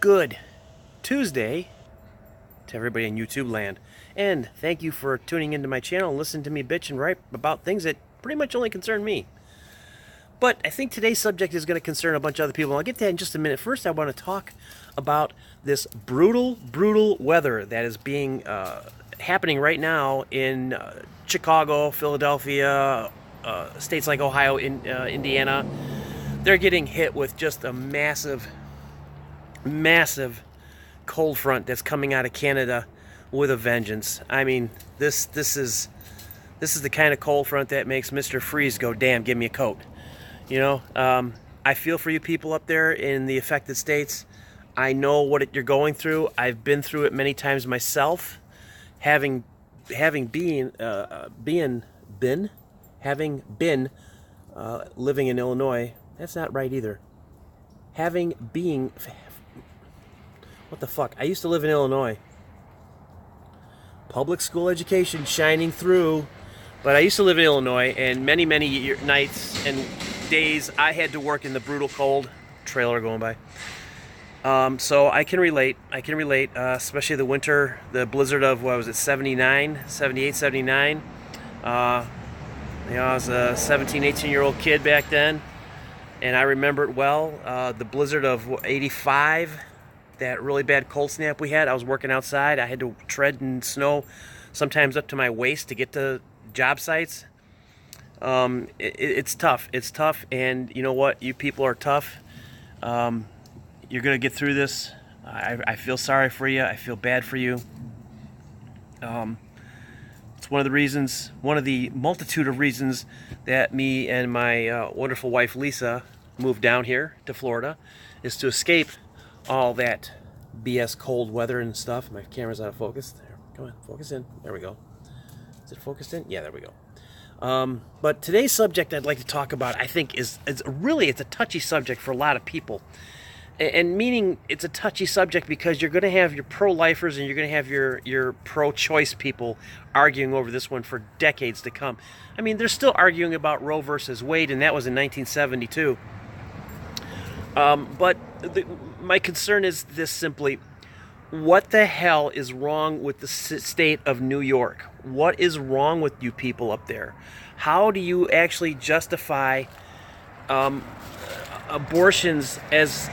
Good Tuesday to everybody in YouTube land. And thank you for tuning into my channel and listening to me bitch and ripe about things that pretty much only concern me. But I think today's subject is going to concern a bunch of other people. I'll get to that in just a minute. First, I want to talk about this brutal weather that is being happening right now in Chicago, Philadelphia, states like Ohio, Indiana. They're getting hit with just a massive cold front that's coming out of Canada with a vengeance. I mean, this is the kind of cold front that makes Mr. Freeze go, damn, give me a coat. You know, I feel for you people up there in the affected states. I know what you're going through. I've been through it many times myself, having been living in Illinois. That's not right either. What the fuck? I used to live in Illinois. Public school education shining through. But I used to live in Illinois, and many nights and days I had to work in the brutal cold. Trailer going by. So I can relate. Especially the winter, the blizzard of, what was it, 78, 79. I was a 17, 18-year-old kid back then, and I remember it well. The blizzard of 85, that really bad cold snap we had. I was working outside. I had to tread in snow, sometimes up to my waist, to get to job sites. It's tough. It's tough, and you know what? You people are tough. You're gonna get through this. I feel sorry for you. I feel bad for you. It's one of the multitude of reasons that me and my wonderful wife Lisa moved down here to Florida, is to escape all that BS cold weather and stuff. My camera's out of focus. There, come on, focus in. There we go. Is it focused in? Yeah, there we go. But today's subject I'd like to talk about, I think, is really, it's a touchy subject for a lot of people. And meaning it's a touchy subject because you're going to have your pro-lifers and you're going to have your pro-choice people arguing over this one for decades to come. I mean, they're still arguing about Roe versus Wade, and that was in 1972. But my concern is this simply: what the hell is wrong with the state of New York? What is wrong with you people up there? How do you actually justify abortions as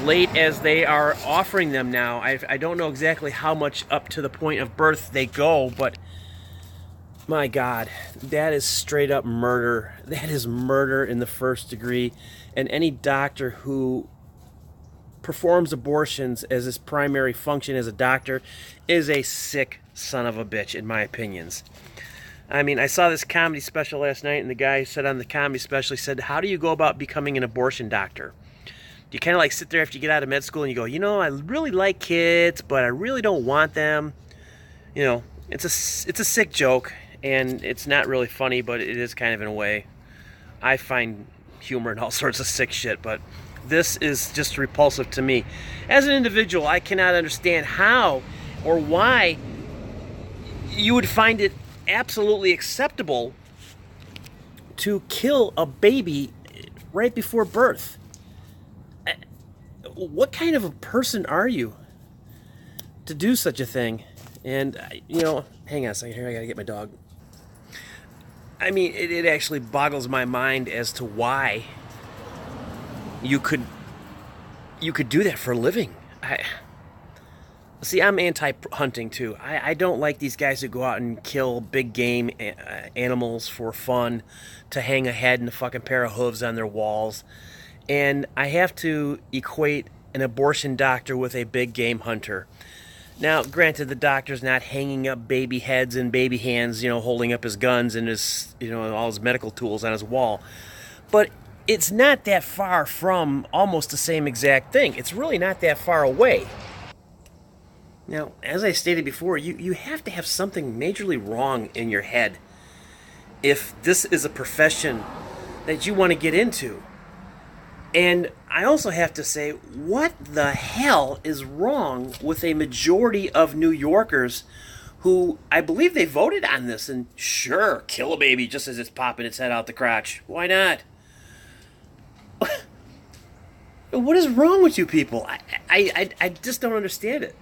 late as they are offering them now? I don't know exactly how much up to the point of birth they go, but my God, that is straight up murder. That is murder in the first degree. And any doctor who performs abortions as his primary function as a doctor is a sick son of a bitch, in my opinions. I mean, I saw this comedy special last night, and the guy who said on the comedy special, he said, how do you go about becoming an abortion doctor? Do you kind of like sit there after you get out of med school and you go, you know, I really like kids, but I really don't want them? You know, it's a sick joke, and it's not really funny, but it is kind of in a way. I find humor in all sorts of sick shit, but this is just repulsive to me. As an individual, I cannot understand how or why you would find it absolutely acceptable to kill a baby right before birth. What kind of a person are you to do such a thing? And, you know, hang on a second here, I gotta get my dog. I mean, it actually boggles my mind as to why you could do that for a living. See, I'm anti-hunting too. I don't like these guys who go out and kill big game animals for fun, to hang a head and a fucking pair of hooves on their walls. And I have to equate an abortion doctor with a big game hunter. Now, granted, the doctor's not hanging up baby heads and baby hands, you know, holding up his guns and his, you know, all his medical tools on his wall. But it's not that far from almost the same exact thing. It's really not that far away. Now, as I stated before, you have to have something majorly wrong in your head if this is a profession that you want to get into. And I also have to say, what the hell is wrong with a majority of New Yorkers who, I believe they voted on this, and sure, kill a baby just as it's popping its head out the crotch. Why not? What is wrong with you people? I just don't understand it.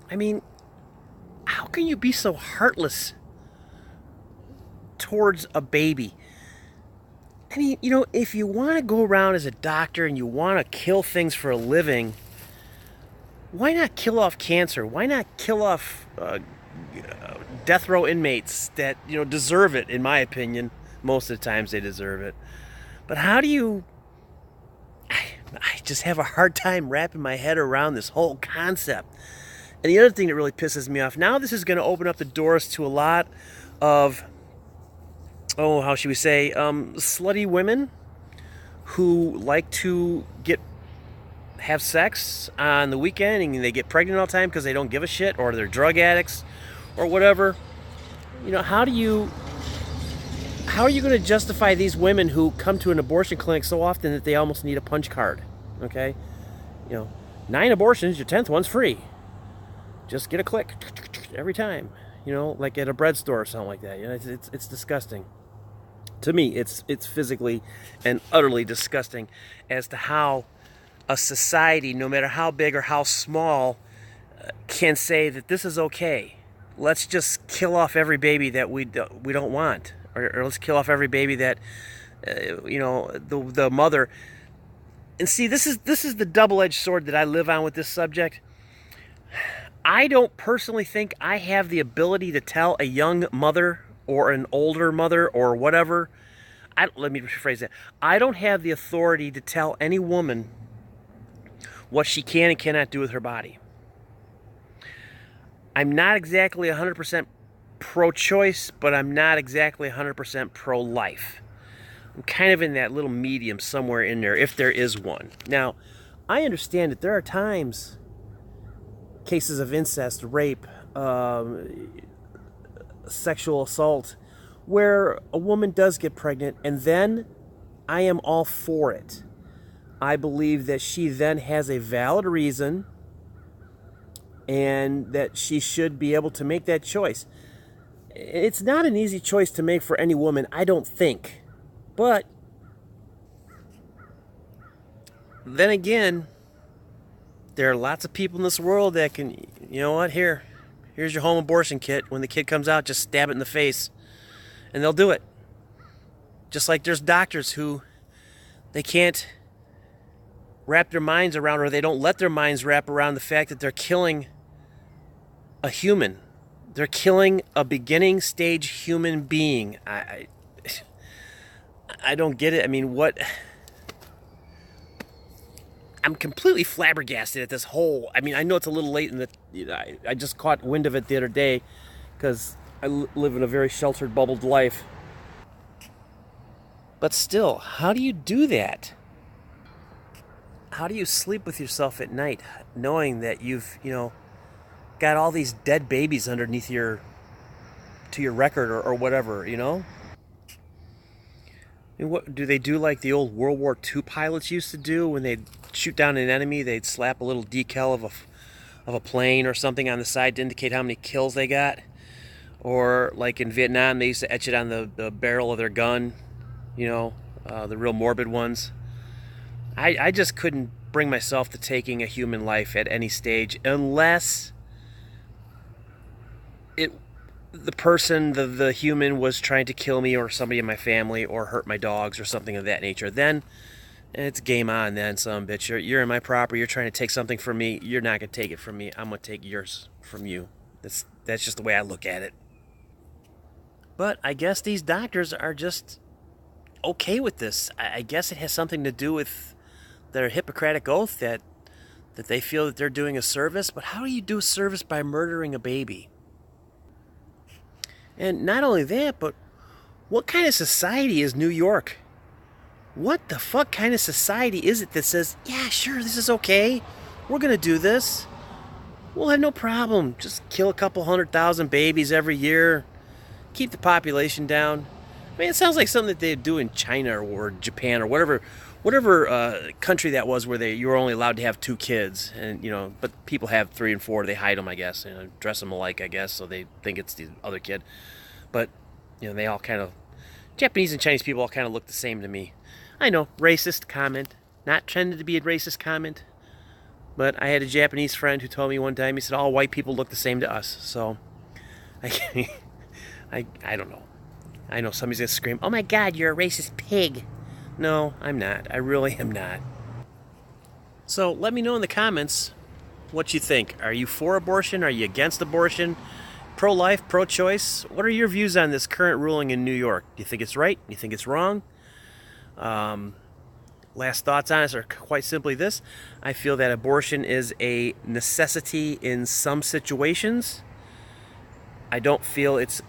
I mean, how can you be so heartless towards a baby? I mean, if you want to go around as a doctor and you want to kill things for a living, why not kill off cancer? Why not kill off death row inmates that deserve it? In my opinion, most of the times they deserve it. But how do you? I just have a hard time wrapping my head around this whole concept. And the other thing that really pisses me off, now this is going to open up the doors to a lot of, how should we say, slutty women who like to have sex on the weekend and they get pregnant all the time because they don't give a shit, or they're drug addicts or whatever. How are you going to justify these women who come to an abortion clinic so often that they almost need a punch card? Okay? 9 abortions, your 10th one's free. Just get a click every time, like at a bread store or something like that. It's disgusting. To me, it's physically and utterly disgusting as to how a society, no matter how big or how small, can say that this is okay. Let's just kill off every baby that we don't want, or let's kill off every baby that the mother. And see, this is the double-edged sword that I live on with this subject. I don't personally think I have the ability to tell a young mother or an older mother or whatever. Let me rephrase that. I don't have the authority to tell any woman what she can and cannot do with her body. I'm not exactly 100% pro-choice, but I'm not exactly 100% pro-life. I'm kind of in that little medium somewhere in there, if there is one. Now, I understand that there are times, cases of incest, rape, sexual assault, where a woman does get pregnant, and then I am all for it. I believe that she then has a valid reason and that she should be able to make that choice. It's not an easy choice to make for any woman, I don't think. But then again, there are lots of people in this world that can, here's your home abortion kit. When the kid comes out, just stab it in the face. And they'll do it. Just like there's doctors who they can't wrap their minds around, or they don't let their minds wrap around the fact that they're killing a human. They're killing a beginning stage human being. I don't get it. I mean, what? I'm completely flabbergasted at this whole. I mean, I know it's a little late in the. I just caught wind of it the other day because I live in a very sheltered, bubbled life. But still, how do you do that? How do you sleep with yourself at night knowing that you've, got all these dead babies underneath your record or whatever, I mean, what do they do like the old World War II pilots used to do when they'd shoot down an enemy? They'd slap a little decal of a plane or something on the side to indicate how many kills they got. Or like in Vietnam, they used to etch it on the barrel of their gun, the real morbid ones. I just couldn't bring myself to taking a human life at any stage unless the person, the human, was trying to kill me or somebody in my family or hurt my dogs or something of that nature. Then it's game on. Then, son, bitch, you're in my property. You're trying to take something from me. You're not gonna take it from me. I'm gonna take yours from you. That's just the way I look at it. But I guess these doctors are just okay with this. I guess it has something to do with their Hippocratic oath that they feel that they're doing a service. But how do you do a service by murdering a baby? And not only that, but what kind of society is New York? What the fuck kind of society is it that says, yeah, sure, this is okay. We're going to do this. We'll have no problem. Just kill a couple 100,000 babies every year. Keep the population down. I mean, it sounds like something that they'd do in China or Japan or whatever country that was where you were only allowed to have 2 kids. And, but people have 3 and 4. They hide them, I guess. Dress them alike, I guess, so they think it's the other kid. But, they all kind of... Japanese and Chinese people all kind of look the same to me. I know, racist comment. Not tended to be a racist comment, but I had a Japanese friend who told me one time, he said, all white people look the same to us. So, I don't know. I know somebody's going to scream, oh my God, you're a racist pig. No, I'm not. I really am not. So let me know in the comments what you think. Are you for abortion? Are you against abortion? Pro-life, pro-choice? What are your views on this current ruling in New York? Do you think it's right? Do you think it's wrong? Last thoughts on this are quite simply this. I feel that abortion is a necessity in some situations. I don't feel it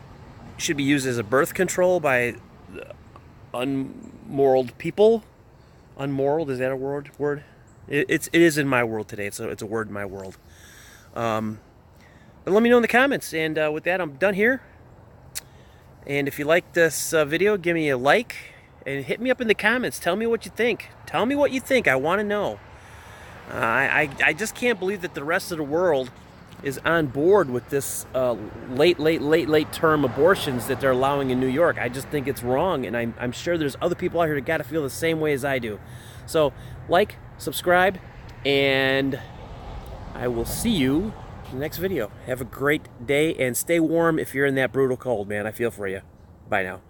should be used as a birth control by unmoral people. Unmoral, is that a word? It is in my world today. It's a word in my world. But let me know in the comments. And with that, I'm done here. And if you like this video, give me a like. And hit me up in the comments. Tell me what you think. Tell me what you think. I want to know. I just can't believe that the rest of the world is on board with this late term abortions that they're allowing in New York. I just think it's wrong, and I'm sure there's other people out here that got to feel the same way as I do. So, like, subscribe, and I will see you in the next video. Have a great day, and stay warm if you're in that brutal cold, man. I feel for you. Bye now.